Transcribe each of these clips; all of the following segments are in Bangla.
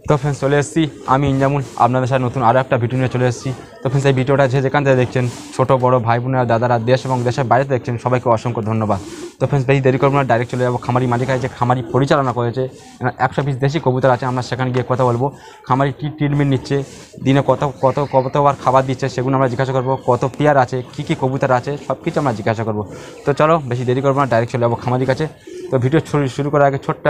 তো ফ্রেন্ডস চলে এসেছি আমি ইনজামুল আপনাদের সাথে নতুন আরও একটা ভিডিও নিয়ে চলে এসেছি। তো ফ্রেন্ডস এই ভিডিওটা যেখান থেকে দেখছেন ছোটো বড়ো ভাই বোনেরা দাদারা দেশ এবং দেশের বাইরে দেখছেন সবাইকে অসংখ্য ধন্যবাদ। তো ফ্রেন্ডস বেশি দেরি করবো না, ডাইরেক্ট চলে যাবো খামারি মালিকায় যে খামারি পরিচালনা করেছে 100 পিস দেশি কবুতর আছে। আমরা সেখানে গিয়ে কথা বলবো খামারি কী ট্রিটমেন্ট নিচ্ছে, দিনে কতবার খাবার দিচ্ছে সেগুলো আমরা জিজ্ঞাসা করবো, কত পেয়ার আছে, কী কবুতর আছে সব কিছু আমরা জিজ্ঞাসা করবো। তো চলো বেশি দেরি করবো না, ডাইরেক্ট চলে যাবো খামারির কাছে। তো ভিডিও শুরু করার আগে ছোট্ট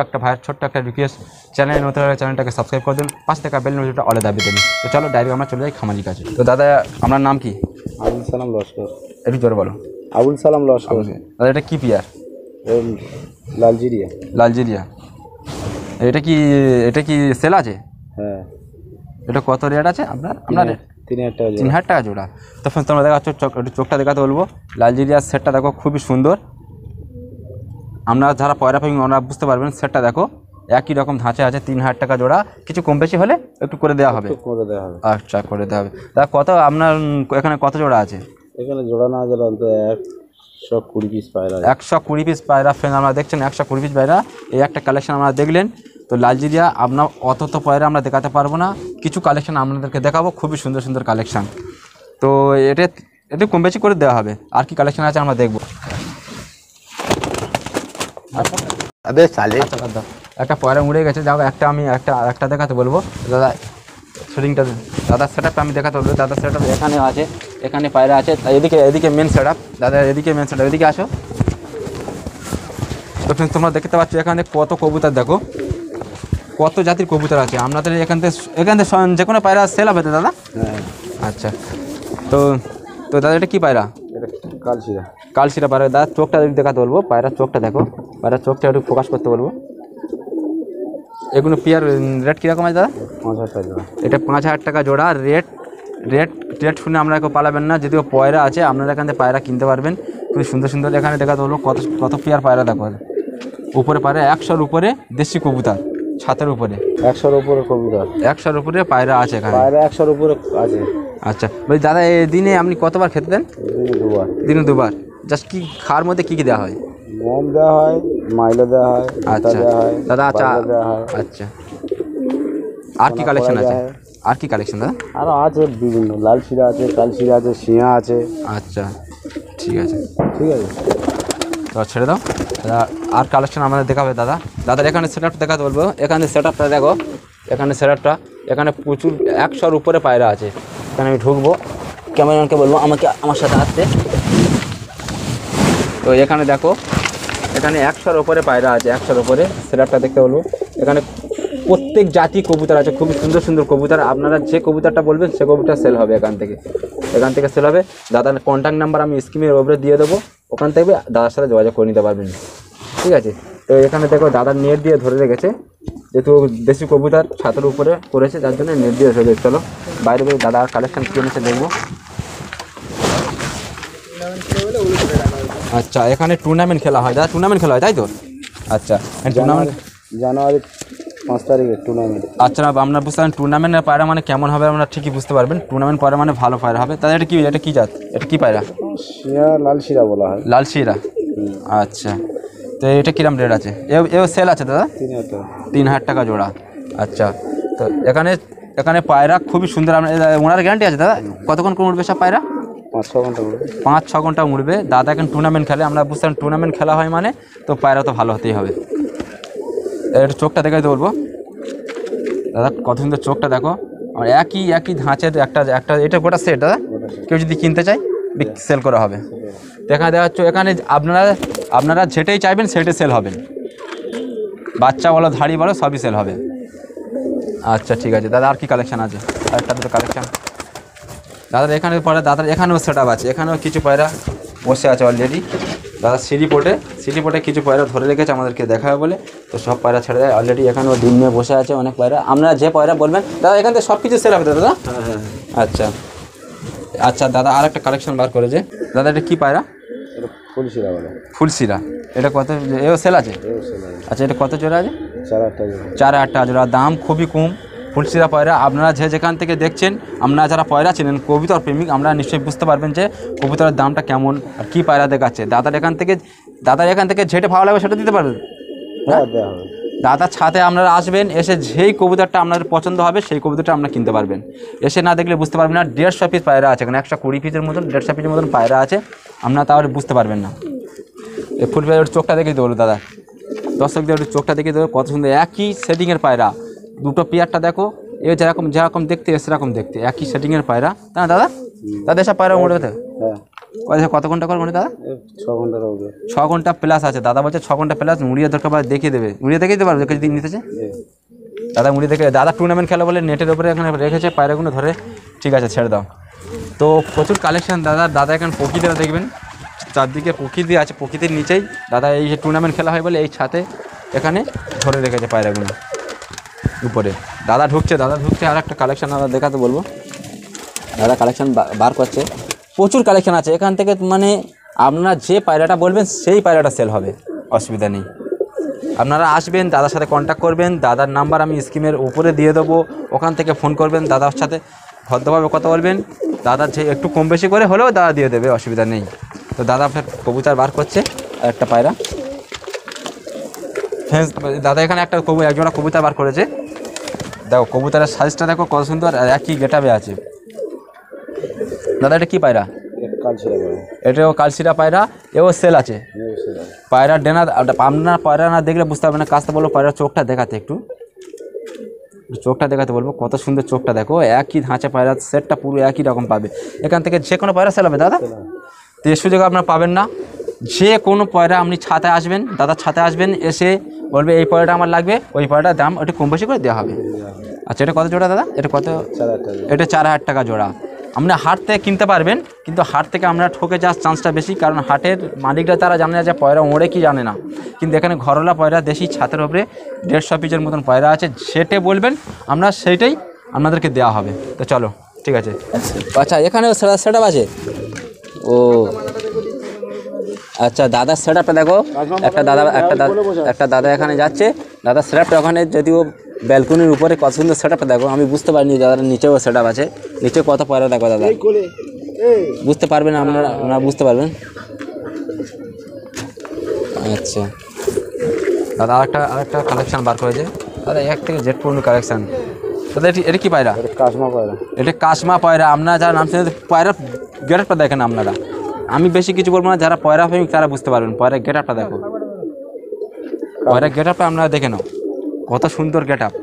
একটা রিকোয়েস্ট, চ্যানেলে নতুন হলে চ্যানেলটাকে সাবস্ক্রাইব করে দিন, পাশ থেকে বেল নোটিফিকেশনটা অলে দাবি দেন। তো চলো ডাইরেক্ট আমরা চলে যাই খামারির কাছে। তো দাদা আপনার নাম কি? আবুল সালাম লস্কর। একটু জোরে বলো। আবুল সালাম লস্কর। দাদা এটা কী পেয়ার? লালজেরিয়া। এটা কি সেল আছে? হ্যাঁ। এটা কত রেট আছে আপনার? 3000 টাকা জোড়া। তো ফ্রেন্ডস তোমরা দেখাচ্ছ একটু চোখটা দেখাতে বলবো। লালজেরিয়ার সেটটা দেখো খুবই সুন্দর। আপনারা যারা পয়রা পাবেন ওনারা বুঝতে পারবেন। সেটটা দেখো একই রকম ধাঁচে আছে, 3000 টাকা জোড়া। কিছু কম বেশি হলে একটু করে দেওয়া হবে। আচ্ছা, করে দেওয়া হবে। তা কত আপনার এখানে কত জোড়া আছে? এখানে জোড়া না জোড়া 120 পিস পায়রা। 120 পিস পায়রা ফ্রেন্ড আমরা দেখছেন, 120 পিস পায়রা। এই একটা কালেকশন আমরা দেখলেন। তো লালজেরিয়া আপনার অত পায়রা আমরা দেখাতে পারবো না, কিছু কালেকশন আপনাদেরকে দেখাবো, খুবই সুন্দর সুন্দর কালেকশন। তো এটা একটু কম বেশি করে দেওয়া হবে। আর কি কালেকশন আছে আমরা দেখবো। একটা পয়রা উড়ে গেছে, যাও আমি একটা দেখাতে বলবো দাদা। শুটিংটা দাদার সেট আপটা আমি দেখাতে বলবো। দাদার সেট আপ এখানে আছে, এখানে পায়রা আছে। এদিকে মেন সেট আপ দাদা, এদিকে মেন সেট আপ, এদিকে আসো। তো ফ্রেন্ডস তোমরা দেখতে পাচ্ছ এখানে কত কবুতর, দেখো কত জাতির কবুতর আছে। আপনাদের এখান থেকে যে কোনো পায়রা সেল হবে তো দাদা? হ্যাঁ। আচ্ছা, তো দাদা এটা কী পায়রা? কালশিরা পায়রা। দাদা চোখটা দেখাতে বলবো, পায়রার চোখটা দেখো, পায়রার চোখটা একটু ফোকাস করতে বলবো। এগুলো পেয়ার রেট কীরকম আছে দাদা? 5000 টাকা জোড়া। এটা 5000 টাকা জোড়া। রেট শুনে আপনারা কেউ পালাবেন না, যদিও পয়রা আছে আপনারা এখান থেকে পায়রা কিনতে পারবেন। খুবই সুন্দর সুন্দর এখানে দেখাতে বলবো কত পেয়ার পায়রা দেখো। উপরে পায়রা 100-র উপরে দেশি কবুতর, ছাতের উপরে 100-র উপরে কবুতর, 100-র উপরে পায়রা আছে এখানে। পায়রা 100-র উপরে আছে। আচ্ছা বলছি দাদা, এই দিনে আপনি কতবার খেতে দেন? দিনে দুবার। জাস্ট কি খাওয়ার মধ্যে কী দেওয়া হয়? গম দেওয়া হয়, মাইলো দেওয়া হয়। আচ্ছা দাদা। আচ্ছা আচ্ছা, আর কি কালেকশন আছে? দাদা আরও আছে বিভিন্ন, লাল শিরা আছে, কাল শিরা আছে, শিঙা আছে। আচ্ছা ঠিক আছে। তো ছেড়ে দাও দাদা। আর কালেকশন আমাদের দেখাবে দাদা। দাদার এখানে সেট আপটা দেখাতে বলবো। এখানে সেট আপটা দেখো, এখানে প্রচুর 100-র উপরে পায়রা আছে। এখানে আমি ঢুকবো, ক্যামেরাম্যানকে বলবো আমার সাথে আসতে। তো এখানে দেখো, এখানে 100-র উপরে পায়রা আছে, 100-র উপরে। সেট আপটা দেখতে বলবো। এখানে প্রত্যেক জাতি কবুতর আছে, খুবই সুন্দর সুন্দর কবুতর। আপনারা যে কবুতরটা বলবেন সে কবুতর সেল হবে এখান থেকে সেল হবে। দাদার কন্ট্যাক্ট নাম্বার আমি স্ক্রিনের ওপরে দিয়ে দেবো, ওখান থেকে দাদার সাথে যোগাযোগ করে নিতে পারবেন, ঠিক আছে? তো এখানে দেখো দাদার নেট দিয়ে ধরে রেখেছে, যেহেতু দেশি কবুতর ছাতের উপরে করেছে যার জন্য নেট দিয়ে ধরে রেখেছে। চলো বাইরে দাদার কালেকশন কী এনেছে দেখবো। আচ্ছা, এখানে টুর্নামেন্ট খেলা হয় দাদা? টুর্নামেন্ট খেলা হয় তাই তো? আচ্ছা, জানুয়ারি 5 তারিখে টুর্নামেন্ট। আচ্ছা, আপনার বুঝতে পারেন টুর্নামেন্টের পায়রা মানে কেমন হবে আমরা ঠিকই বুঝতে পারবেন। টুর্নামেন্ট পায়রা মানে ভালো পায়রা হবে। তাহলে এটা কি জাত? এটা কি পায়রা? লাল শিরা বলা হয়। লাল শিরা। আচ্ছা, তো এটা কিরম রেট আছে? এও সেল আছে দাদা? 3000 টাকা জোড়া। আচ্ছা, তো এখানে পায়রা খুবই সুন্দর। ওনার গ্যারান্টি আছে দাদা? কতক্ষণ করে উঠবে সব পায়রা? 5-6 ঘন্টা উঠবে। 5-6 ঘন্টা উঠবে। দাদা এখন টুর্নামেন্ট খেলে, আমরা বুঝতে পারেন টুর্নামেন্ট খেলা হয় মানে তো পায়রা তো ভালো হতেই হবে। একটু চোখটা দেখাতে বলবো দাদা, কত সুন্দর চোখটা দেখো। আমার একই ধাঁচের একটা এটা গোটা সেট দাদা। কেউ যদি কিনতে চায় সেল করা হবে। তো এখানে দেখা যাচ্ছে, এখানে আপনারা যেটাই চাইবেন সেটাই সেল হবে। বাচ্চা বলো, ধাড়ি বলো, সবই সেল হবে। আচ্ছা ঠিক আছে দাদা। আর কি কালেকশন আছে? আরেকটা দুটো কালেকশন দাদার এখানে পরে। দাদার এখানেও সেট আপ আছে, এখানেও কিছু পায়রা বসে আছে অলরেডি। দাদা সিঁড়িপোটে কিছু পায়রা ধরে রেখেছে আমাদেরকে দেখাবে বলে, তো সব পায়রা ছেড়ে দেয় অলরেডি। এখানেও ডিম নিয়ে বসে আছে অনেক পায়রা। আপনারা যে পায়রা বলবেন দাদা এখান থেকে সব কিছু সেল হবে দাদা? আচ্ছা দাদা, আর একটা কালেকশন বার করেছে দাদা। এটা কী পায়রা? ফুলশিরা। এটা কত? এও সেল আছে? আচ্ছা, এটা কত জোড়া আছে? 4-8 টাকা জোড়া। দাম খুবই কম। ফুলশিরা পায়রা আপনারা যেখান থেকে দেখছেন, আপনারা যারা পায়রা চেনেন কবুতর প্রেমিক, আমরা নিশ্চয়ই বুঝতে পারবেন যে কবুতরের দামটা কেমন আর কী পায়রা দেখাচ্ছে। দাদার এখান থেকে যেটা ভালো লাগবে সেটা দিতে পারবেন। দাদার ছাদে আপনারা আসবেন, এসে যেই কবুতরটা আপনাদের পছন্দ হবে সেই কবুতরটা আপনারা কিনতে পারবেন। এসে না দেখলে বুঝতে পারবেন না। 150 পিস পায়রা আছে এখানে, 120 পিসের মতন 150 পিসের মতন পায়রা আছে, আপনারা তাহলে বুঝতে পারবেন না। এই ফুল পায়রার চোখটা দেখে দেবো দাদা, দর্শকদের একটু চোখটা দেখে দেবো, কত সুন্দর একই সেটিংয়ের পায়রা। দুটো পেয়ারটা দেখো, এ যেরকম যেরকম দেখতে সেরকম দেখতে, একই সেটিংয়ের পায়রা, তাই না দাদা? দাদা এসব পায়রা মোটে হ্যাঁ, কত ঘন্টা করে মোটে দাদা? 6 ঘন্টা হবে। 6 ঘন্টা প্লাস আছে দাদা বলছে, 6 ঘন্টা প্লাস। মুড়িয়ে দরকার পারে দেখিয়ে দেবে, মুড়িয়ে দেখিয়ে দিতে পারবে যদি নিতেছে দাদা। মুড়ি দেখে দাদা টুর্নামেন্ট খেলা বলে নেটের উপরে এখানে রেখেছে পায়রাগুলো ধরে। ঠিক আছে, ছেড়ে দাও। তো প্রচুর কালেকশন দাদা এখানে প্রকৃতিটা দেখবেন, চারদিকে প্রকৃতি আছে, প্রকৃতির নিচেই দাদা এই যে টুর্নামেন্ট খেলা হয় বলে এই ছাদে এখানে ধরে রেখেছে পায়রাগুলো উপরে। দাদা ঢুকছে আর একটা কালেকশন দাদা দেখাতে বলবো। দাদা কালেকশন বার করছে, প্রচুর কালেকশন আছে এখান থেকে, মানে আপনারা যে পায়রাটা বলবেন সেই পায়রাটা সেল হবে, অসুবিধা নেই। আপনারা আসবেন, দাদার সাথে কন্ট্যাক্ট করবেন, দাদার নাম্বার আমি স্ক্রিনের উপরে দিয়ে দেবো, ওখান থেকে ফোন করবেন, দাদার সাথে ভদ্রভাবে কথা বলবেন। দাদার যে একটু কম বেশি করে হলেও দাদা দিয়ে দেবে, অসুবিধা নেই। তো দাদা ফের কবুতর বার করছে আর একটা পায়রা। হ্যাঁ দাদা এখানে একজোড়া কবুতর বার করেছে, দেখো কবুতরের সাইজটা দেখো কত সুন্দর, আর একই গেটাবে আছে। দাদা এটা কি পায়রা? এটাও কালশিরা পায়রা, এও সেল আছে। পায়রা ডেনা আপনার পায়রা না দেখলে বুঝতে পারবেন না, কাজটা বলবো পায়রার চোখটা দেখাতে, একটু চোখটা দেখাতে বলবো, কত সুন্দর চোখটা দেখো, একই ধাঁচে পায়রা, সেটটা পুরো একই রকম পাবে। এখান থেকে যে কোনো পায়রা সেল হবে দাদা, তো এর সুযোগ আপনারা পাবেন না। যে কোনো পায়রা আপনি ছাতে আসবেন, দাদার ছাতে আসবেন, এসে বলবে এই পায়রাটা আমার লাগবে, ওই পায়রাটার দাম একটু কম বেশি করে দেওয়া হবে। আচ্ছা এটা কত জোড়া দাদা? এটা কত? এটা 4000 টাকা জোড়া। আপনারা হাট থেকে কিনতে পারবেন, কিন্তু হাট থেকে আমরা ঠকে যাওয়ার চান্সটা বেশি, কারণ হাটের মালিকরা তারা জানে না যে পয়রা ওড়ে কি জানে না, কিন্তু এখানে ঘরোয়া পয়রা দেশি ছাতের উপরে 150 পিসের মতন পয়রা আছে, সেটে বলবেন আমরা সেইটাই আপনাদেরকে দেওয়া হবে। তো চলো ঠিক আছে। আচ্ছা এখানেও সেট আপ আছে। ও আচ্ছা দাদার সেট আপটা দেখো, একটা দাদা এখানে যাচ্ছে, দাদার সেট আপটা ওখানে যদিও ব্যালকনির উপরে কত সুন্দর সেট আপটা দেখো, আমি বুঝতে পারিনি দাদার নিচেও সেট আপ আছে, নিচে কত পয়রা দেখো দাদা, বুঝতে পারবেন আপনারা বুঝতে পারবেন। আচ্ছা দাদা আরেকটা কালেকশান বার করেছে দাদা, এক থেকে জেড পর্যন্ত কালেকশান। দাদা এটা কি পায়রা? কাশমা পায়রা। এটা কাশমা পায়রা। আপনারা যারা নাম শুনে পায়রা গেটআপটা দেখেন আপনারা, আমি বেশি কিছু বলবো না, যারা পয়রা প্রেমিক তারা বুঝতে পারবেন। পয়রা গেটআপটা দেখো, পয়রা গেটআপটা আপনারা দেখে নাও, কত সুন্দর গেটআপ।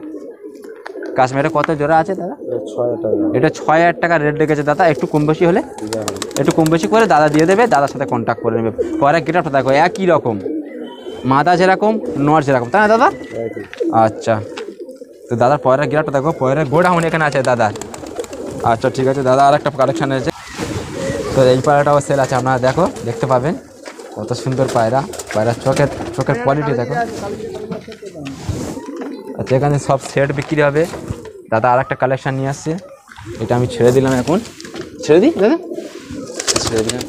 কাশ্মীরে কত জোড়া আছে দাদা? 6000 টাকা। এটা 6000 টাকা রেট রেখেছে দাদা, একটু কম বেশি হলে একটু কম বেশি করে দাদা দিয়ে দেবে, দাদার সাথে কন্ট্যাক্ট করে নেবে। পয়রা গেটআপটা দেখো একই রকম, মাদা যেরকম নর যেরকম, তাই না দাদা? আচ্ছা তো দাদার পয়রা গেটআপটা দেখো, পয়রা গোডাউন এখানে আছে দাদার। আচ্ছা ঠিক আছে দাদা, আর একটা কালেকশান আছে, তো এই পায়রাটাও সেল আছে, আপনারা দেখতে পাবেন কত সুন্দর পায়রা, পায়রার চোখের কোয়ালিটি দেখো। আচ্ছা এখানে সব সেট বিক্রি হবে। দাদা আর একটা কালেকশান নিয়ে আসছে, এটা আমি ছেড়ে দিলাম, এখন ছেড়ে দিই দাদা, ছেড়ে দিলাম।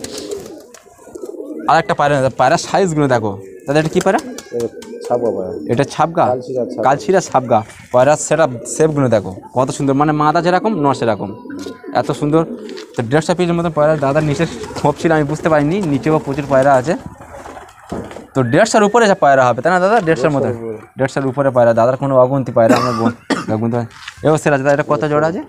আর একটা পায়রার সাইজগুলো দেখো দাদা, এটা কী পায়রা? এটা ছাপগা, কালশিরা ছাপগা। পয়রার শেপগুলো দেখো কত সুন্দর, মানে মাদা যেরকম নর সেরকম, এত সুন্দর। তো 150 পিসের মতন পয়রা। দাদার নিচে খোপ ছিল, আমি বুঝতে পারিনি, নিচেও প্রচুর পয়রা আছে। তো 150-এর উপরে যা পায়রা হবে, তাই না দাদা? 150-এর মতো, 150-এর উপরে পায়রা। দাদার কোনো অগুন্তি পায়রা আমরা গুনতে পারি। এও সেল আছে। এটা কত জোড়া আছে?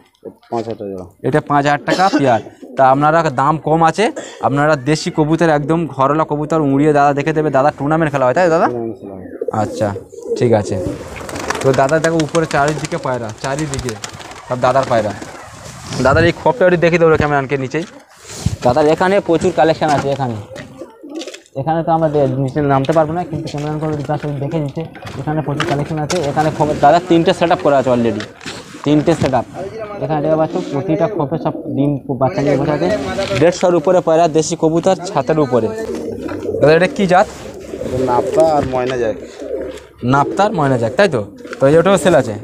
5000 টাকা। এটা 5000 টাকা পেয়ার। তা আপনারা দাম কম আছে, আপনারা দেশি কবুতর একদম ঘরোয়া কবুতর উড়িয়ে দাদা দেখে দেবে। দাদা টুর্নামেন্ট খেলা হয় তাই দাদা? আচ্ছা ঠিক আছে। তো দাদা দেখো উপরে চারিদিকে পায়রা, চারিদিকে সব দাদার পায়রা। দাদার এই খোপটা ওটি দেখে দেবো ক্যামেরানকে নিচেই। দাদার এখানে প্রচুর কালেকশান আছে, এখানে তো আমরা নিচে নামতে পারবো না, কিন্তু ক্যামেরান করে দেখে নিচ্ছে এখানে প্রচুর কালেকশান আছে। এখানে দাদা 3টে সেট আপ করা আছে অলরেডি, 3টে সেট আপ। এখানে দেখা পাচ্ছ প্রতিটা খোপে সব ডিম বাচ্চা নিয়ে বসে আছে। 150-এর উপরে পায়রা, দেশি কবুতর ছাতের উপরে। দাদা এটা কী জাত? নাপ্তা আর ময়না জ্যাক। নাপ্তার ময়না জ্যাক, তাই তো? তো এটাও সেল আছে।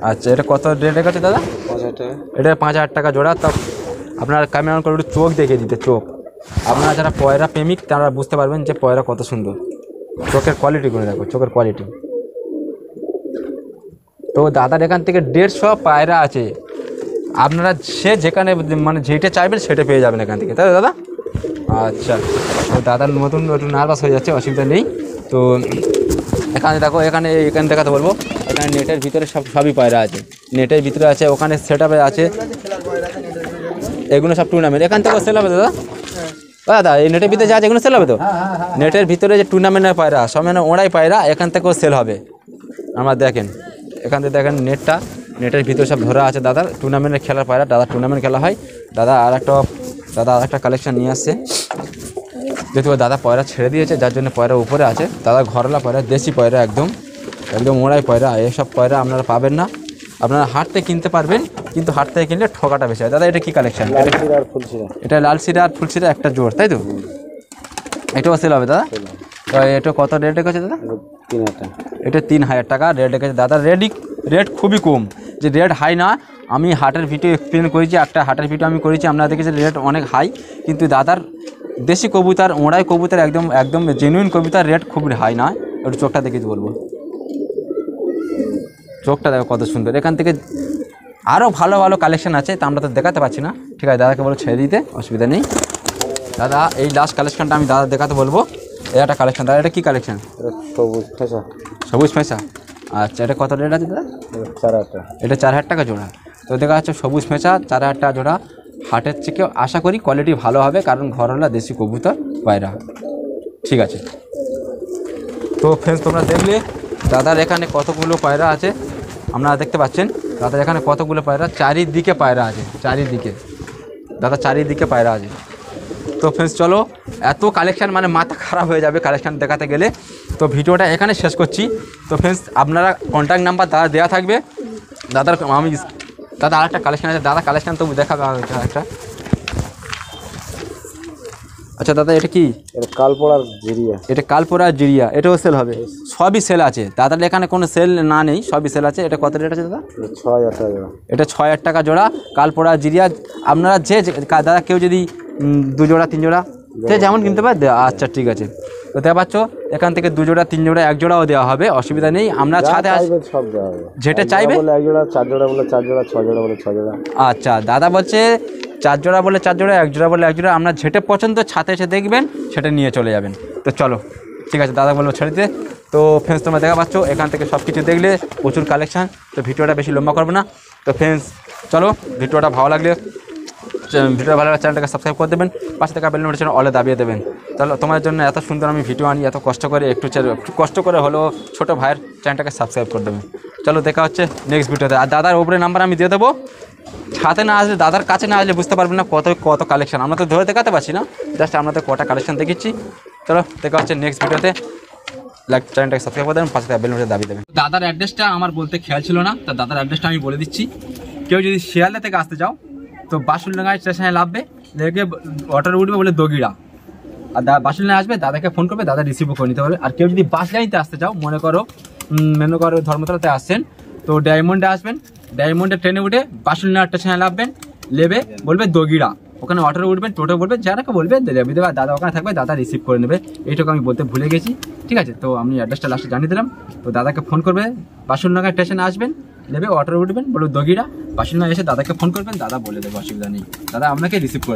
আচ্ছা এটা কত রেট রেখেছে দাদা? 5000 টাকা। এটা 5000 টাকা জোড়া। তা আপনার ক্যামেরা করে একটু চোখ দেখে দিতে, চোখ। আপনারা যারা পয়রা প্রেমিক তারা বুঝতে পারবেন যে পয়রা কত সুন্দর, চোখের কোয়ালিটি করে দেখো, চোখের কোয়ালিটি। তো দাদার এখান থেকে 150 পায়রা আছে, আপনারা সে যেখানে মানে যেটা চাইবেন সেটা পেয়ে যাবেন এখান থেকে, তাই তো দাদা? আচ্ছা তো দাদার নতুন একটু নার্ভাস হয়ে যাচ্ছে, অসুবিধা নেই। তো এখানে দেখো, এখানে দেখাতে বলবো, এখানে নেটের ভিতরে সবই পায়রা আছে, নেটের ভিতরে আছে, ওখানে সেট আপে আছে, এগুলো সব টুর্নামেন্ট। এখান থেকেও সেল হবে দাদা? দাদা এই নেটের ভিতরে যা আছে এগুলো সেল হবে তো? নেটের ভিতরে যে টুর্নামেন্টের পায়রা সব মানে ওড়াই পায়রা, এখান থেকেও সেল হবে। আমরা দেখেন এখান থেকে দেখেন নেটের ভিতরে সব ধরা আছে দাদার টুর্নামেন্টের খেলার পায়রা। দাদা টুর্নামেন্ট খেলা হয়। দাদা আর একটা কালেকশন নিয়ে আসছে, যেহেতু দাদা পয়রা ছেড়ে দিয়েছে যার জন্য পয়রা উপরে আছে। দাদা ঘরলা পয়রা, দেশি পয়রা, একদম ওড়াই পয়রা। এসব পয়রা আপনারা পাবেন না, আপনারা হাট থেকে কিনতে পারবেন, কিন্তু হাট থেকে কিনলে ঠকাটা বেশি হয়। দাদা এটা কি কালেকশন? এটা লাল সিরা আর ফুল সিরা একটা জোর, তাই তো? এটাও সেল হবে দাদা? তো এটা কত রেট রেখেছে দাদা? 3000 টাকা। এটা 3000 টাকা রেট রেখেছে দাদা। রেট খুবই কম, যে রেট হাই না। আমি হাটের ভিডিও এক্সপ্লেন করেছি, একটা হাটের ভিডিও আমি করেছি, আপনারা দেখেছি রেট অনেক হাই, কিন্তু দাদার দেশি কবুতর, ওড়াই কবুতর, একদম জেনুইন কবুতর, রেট খুবই হাই না। একটু চোখটা দেখে বলবো, চোখটা দেখো কত সুন্দর। এখান থেকে আরও ভালো ভালো কালেকশন আছে, তা আমরা তো দেখাতে পারছি না। ঠিক আছে, দাদাকে বলো ছেড়ে দিতে, অসুবিধা নেই। দাদা এই লাস্ট কালেকশনটা আমি দাদা দেখাতে বলবো। এটা একটা কালেকশন দাদা, এটা কী কালেকশন? সবুজ ফেঁসা। আচ্ছা, এটা কত রেট আছে দাদা? 4000 টাকা। এটা 4000 টাকা জোড়া। তো দেখা যাচ্ছে সবুজ ফেঁসা 4000 টাকা জোড়া। হাটের থেকে আশা করি কোয়ালিটি ভালো হবে, কারণ ঘরওয়ালা দেশি কবুতর পায়রা। ঠিক আছে, তো ফ্রেন্ডস তোমরা দেখলে দাদার এখানে কতগুলো পায়রা আছে, আপনারা দেখতে পাচ্ছেন। দাদার এখানে কতগুলো পায়রা, চারিদিকে পায়রা আছে, চারিদিকে দাদা চারিদিকে পায়রা আছে। তো ফ্রেন্ডস চলো, এত কালেকশান মানে মাথা খারাপ হয়ে যাবে কালেকশান দেখাতে গেলে। তো ভিডিওটা এখানে শেষ করছি। তো ফ্রেন্ডস আপনারা কন্ট্যাক্ট নাম্বার দাদা দেওয়া থাকবে। দাদা আরেকটা কালেকশান আছে, দাদা কালেকশান তো দেখাবে একটা। আচ্ছা দাদা এটা কি? এটা কালপোড়ার জিরিয়া। এটা কালপোড়ার জিরিয়া, এটাও সেল হবে? সবই সেল আছে দাদার এখানে, কোনো সেল না নেই, সবই সেল আছে। এটা কত রেট আছে দাদা? 6000 টাকা জোড়া। এটা 6000 টাকা জোড়া কালপোড়া জিরিয়া। আপনারা দাদা কেউ যদি 2 জোড়া 3 জোড়া যেমন কিনতে পারে। আচ্ছা ঠিক আছে, তো দেখতে পাচ্ছ এখান থেকে 2 জোড়া 3 জোড়া 1 জোড়াও দেওয়া হবে, অসুবিধা নেই। আমরা ছাদে সব দেওয়া হবে, যেটা চাইবে। 1 জোড়া 4 জোড়া বলে 4 জোড়া, 6 জোড়া বলে 6 জোড়া। আচ্ছা, দাদা বলছে 4 জোড়া বলে 4 জোড়া, 1 জোড়া বলে 1 জোড়া। আপনার যেটা পছন্দ ছাদে এসে দেখবেন, সেটা নিয়ে চলে যাবেন। তো চলো ঠিক আছে, দাদা বলবো ছেড়ে দিতে। তো ফ্রেন্ডস তোমরা দেখা পাচ্ছ এখান থেকে সব কিছু দেখলে, প্রচুর কালেকশান। তো ভিডিওটা বেশি লম্বা করবো না। তো ফ্রেন্ডস চলো, ভিডিওটা ভালো লাগলে চ্যানেলটাকে সাবস্ক্রাইব করে দেবেন, পাশে থাকা বেল নোটিফিকেশন অলে দাবিয়ে দেবেন। তাহলে তোমার জন্য এত সুন্দর আমি ভিডিও আনি, এত কষ্ট করে, একটু কষ্ট করে হলেও ছোটো ভাইয়ের চ্যানেলটাকে সাবস্ক্রাইব করে দেবেন। চলো দেখা হচ্ছে নেক্সট ভিডিওতে। আর দাদার উপরে নাম্বার আমি দিয়ে দেবো, সাথে না আসলে, দাদার কাছে না আসলে বুঝতে পারবেন না কত কালেকশন। আমরা তো ধরে দেখাতে পারছি না, জাস্ট আপনাদের কটা কালেকশন দেখেছি। চলো দেখা হচ্ছে নেক্সট ভিডিওতে। চ্যানেলটাকে সাবস্ক্রাইব করে দেবেন, পাশে থাকা বেল নোটিফিকেশন দাবিয়ে দেবেন। দাদার অ্যাড্রেসটা আমার বলতে খেয়াল ছিল না, তো দাদার অ্যাড্রেসটা আমি বলে দিচ্ছি। কেউ যদি শিয়ালদা থেকে আসতে চাও, তো বাসুলডাঙ্গা স্টেশনে নামবে, লেগে অটোরে উঠবে বলে দগিড়া, আর বাসুলডাঙ্গা আসবে, দাদাকে ফোন করবে, দাদা রিসিভও করে নিতে পারবে। আর কেউ যদি বাস লাইনতে আসতে চাও, মনে করো ধর্মতলাতে আসছেন, তো ডায়মন্ডে আসবেন, ডায়মন্ডে ট্রেনে উঠে বাসুলডাঙ্গা স্টেশনে নামবেন, নেবে বলবে দগিড়া, ওখানে অটোরে উঠবেন, টোটো বলবে, যারাকে বলবে দেবে, দাদা ওখানে থাকবে, দাদা রিসিভ করে নেবে। এইটুকু আমি বলতে ভুলে গেছি। ঠিক আছে, তো আমি অ্যাড্রেসটা লাস্টে জানিয়ে দিলাম। তো দাদাকে ফোন করবে, বাসুলডাঙ্গা স্টেশনে আসবেন, নেবে অটোরে উঠবেন, বলবে দগিড়া, বাসুলডাঙ্গা এসে দাদাকে ফোন করবেন, দাদা বলে দেবে, অসুবিধা নেই, দাদা আপনাকে রিসিভ করে দেবে।